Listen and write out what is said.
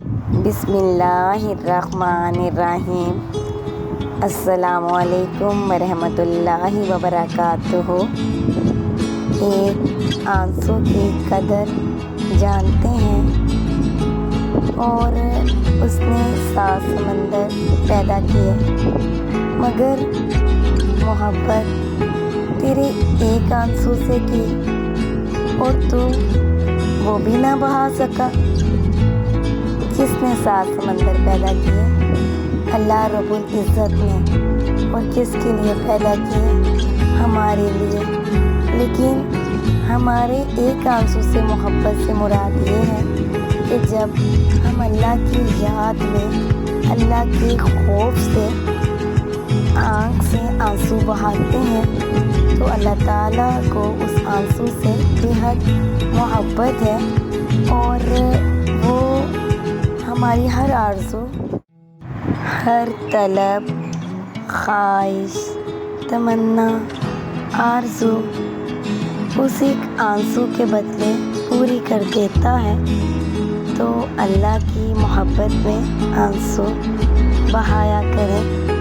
بسم اللہ الرحمن الرحیم۔ السلام علیکم ورحمۃ اللہ وبرکاتہ۔ ایک آنسو کی قدر جانتے ہیں اور اس نے 7 سمندر پیدا کیے، مگر محبت تیرے ایک آنسو سے کی اور تو وہ بھی نہ بہا سکا۔ کس نے 7 سمندر پیدا کیے؟ اللہ رب العزت نے۔ اور کس کے لیے پیدا کیے؟ ہمارے لیے۔ لیکن ہمارے ایک آنسو سے محبت سے مراد یہ ہے کہ جب ہم اللہ کی یاد میں، اللہ کے خوف سے آنکھ سے آنسو بہاتے ہیں تو اللہ تعالیٰ کو اس آنسو سے بےحد محبت ہے، اور وہ ہماری ہر آرزو، ہر طلب، خواہش، تمنا، آرزو اس ایک آنسو کے بدلے پوری کر دیتا ہے۔ تو اللہ کی محبت میں آنسو بہایا کریں۔